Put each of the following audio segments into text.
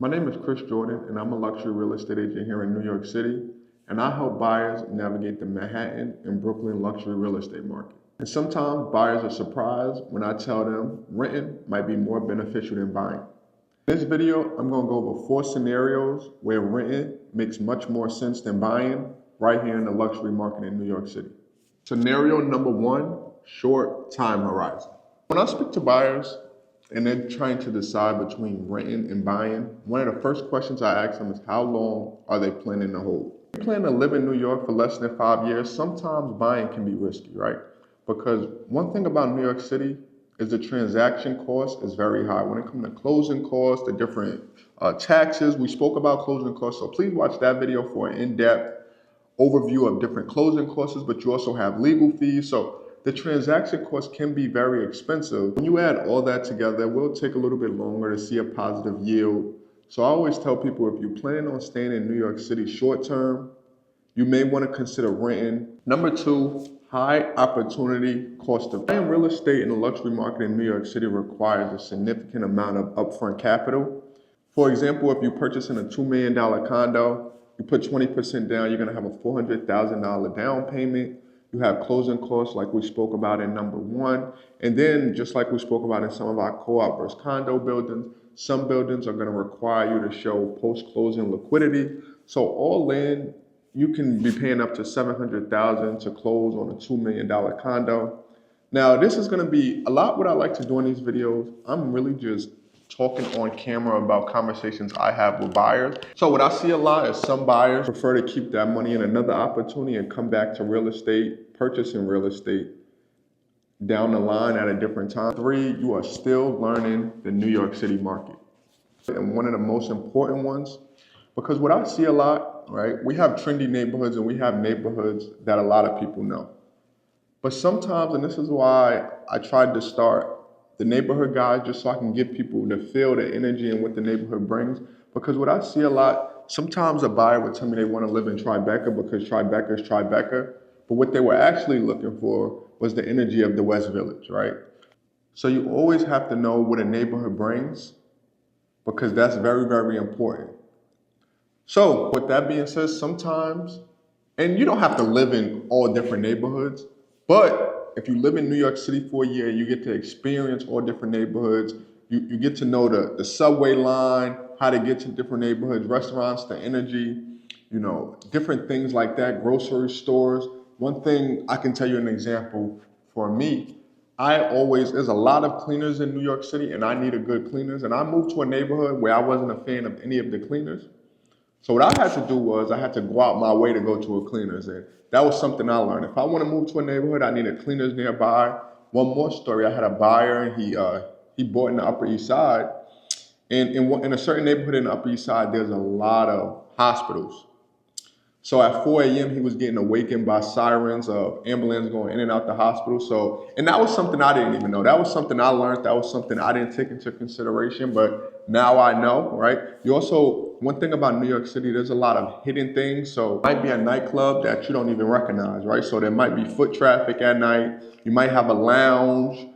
My name is Chris Jordan, and I'm a luxury real estate agent here in New York City, and I help buyers navigate the Manhattan and Brooklyn luxury real estate market. And sometimes buyers are surprised when I tell them renting might be more beneficial than buying. In this video, I'm going to go over 4 scenarios where renting makes much more sense than buying right here in the luxury market in New York City. Scenario number 1, short time horizon. When I speak to buyers and they're trying to decide between renting and buying, one of the first questions I ask them is how long are they planning to hold? If you plan to live in New York for less than 5 years, sometimes buying can be risky, right? Because one thing about New York City is the transaction cost is very high. When it comes to closing costs, the different taxes, we spoke about closing costs, so please watch that video for an in-depth overview of different closing costs, but you also have legal fees. So the transaction cost can be very expensive. When you add all that together, it will take a little bit longer to see a positive yield. So I always tell people, if you plan on staying in New York City short term, you may want to consider renting. Number 2, high opportunity cost of buying real estate in the luxury market in New York City requires a significant amount of upfront capital. For example, if you're purchasing a $2 million condo, you put 20% down, you're going to have a $400,000 down payment. You have closing costs like we spoke about in number 1. And then just like we spoke about in some of our co-op versus condo buildings, some buildings are going to require you to show post-closing liquidity. So all in, you can be paying up to $700,000 to close on a $2 million condo. Now, this is going to be a lot what I like to do in these videos. I'm really just talking on camera about conversations I have with buyers. So what I see a lot is some buyers prefer to keep that money in another opportunity and come back to real estate, purchasing real estate down the line at a different time. 3, you are still learning the New York City market. And one of the most important ones, because what I see a lot, right, we have trendy neighborhoods and we have neighborhoods that a lot of people know. But sometimes, and this is why I tried to start the neighborhood guide, just so I can give people the feel, the energy, and what the neighborhood brings. Because what I see a lot, sometimes a buyer would tell me they want to live in Tribeca because Tribeca is Tribeca. But what they were actually looking for was the energy of the West Village, right? So you always have to know what a neighborhood brings, because that's very, very important. So with that being said, sometimes, and you don't have to live in all different neighborhoods, but if you live in New York City for a year, you get to experience all different neighborhoods. You get to know the subway line, how to get to different neighborhoods, restaurants, the energy, different things like that, grocery stores. One thing I can tell you an example for me, there's a lot of cleaners in New York City and I needed good cleaners. And I moved to a neighborhood where I wasn't a fan of any of the cleaners. So what I had to do was I had to go out my way to go to a cleaners, and that was something I learned. If I want to move to a neighborhood, I needed cleaners nearby. One more story: I had a buyer, and he bought in the Upper East Side, and in a certain neighborhood in the Upper East Side, there's a lot of hospitals. So at 4 a.m., he was getting awakened by sirens of ambulance going in and out the hospital. So, and that was something I didn't even know. That was something I learned. That was something I didn't take into consideration, but now I know, right? One thing about New York City, there's a lot of hidden things. So it might be a nightclub that you don't even recognize, right? So there might be foot traffic at night. You might have a lounge,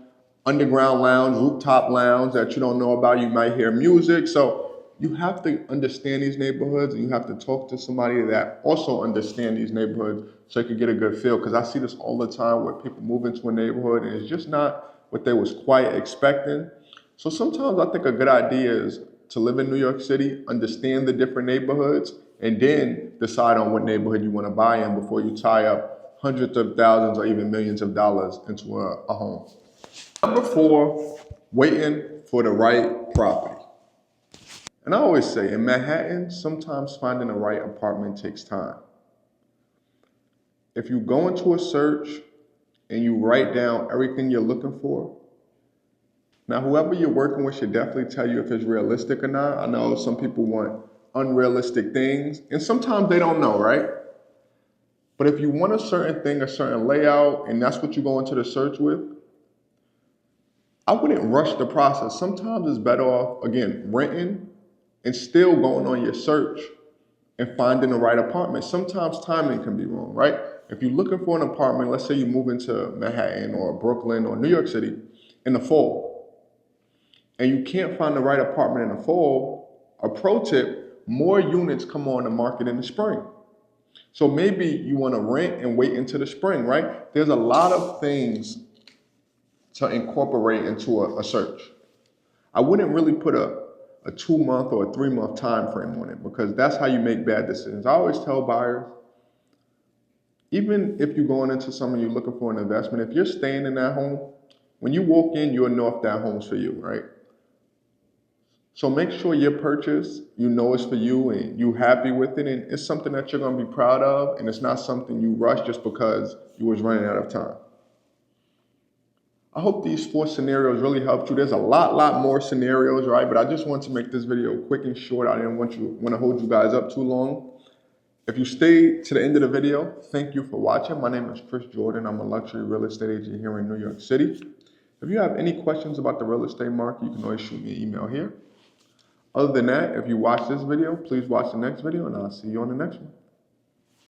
underground lounge, rooftop lounge that you don't know about. You might hear music. So you have to understand these neighborhoods, and you have to talk to somebody that also understands these neighborhoods so you can get a good feel. Because I see this all the time where people move into a neighborhood and it's just not what they was quite expecting. So sometimes I think a good idea is to live in New York City, understand the different neighborhoods, and then decide on what neighborhood you want to buy in before you tie up hundreds of thousands or even millions of dollars into a home. Number 4, waiting for the right property. And I always say, in Manhattan, sometimes finding the right apartment takes time. If you go into a search and you write down everything you're looking for, now whoever you're working with should definitely tell you if it's realistic or not. I know some people want unrealistic things, and sometimes they don't know, right? But if you want a certain thing, a certain layout, and that's what you go into the search with, I wouldn't rush the process. Sometimes it's better off, again, renting and still going on your search and finding the right apartment. Sometimes timing can be wrong, right? If you're looking for an apartment, let's say you move into Manhattan or Brooklyn or New York City in the fall, and you can't find the right apartment in the fall, A pro tip, more units come on the market in the spring. So maybe you want to rent and wait until the spring, right? There's a lot of things to incorporate into a search. I wouldn't really put a 2-month or a 3-month time frame on it, because that's how you make bad decisions. I always tell buyers, even if you're going into something you're looking for an investment, if you're staying in that home, when you walk in, you'll know if that home's for you, right? So make sure your purchase, you know it's for you and you're happy with it, and it's something that you're going to be proud of, and it's not something you rush just because you was running out of time. I hope these 4 scenarios really helped you. There's a lot more scenarios, right? But I just want to make this video quick and short. I didn't want to hold you guys up too long. If you stayed to the end of the video, thank you for watching. My name is Chris Jordan. I'm a luxury real estate agent here in New York City. If you have any questions about the real estate market, you can always shoot me an email here. Other than that, if you watch this video, please watch the next video, and I'll see you on the next one.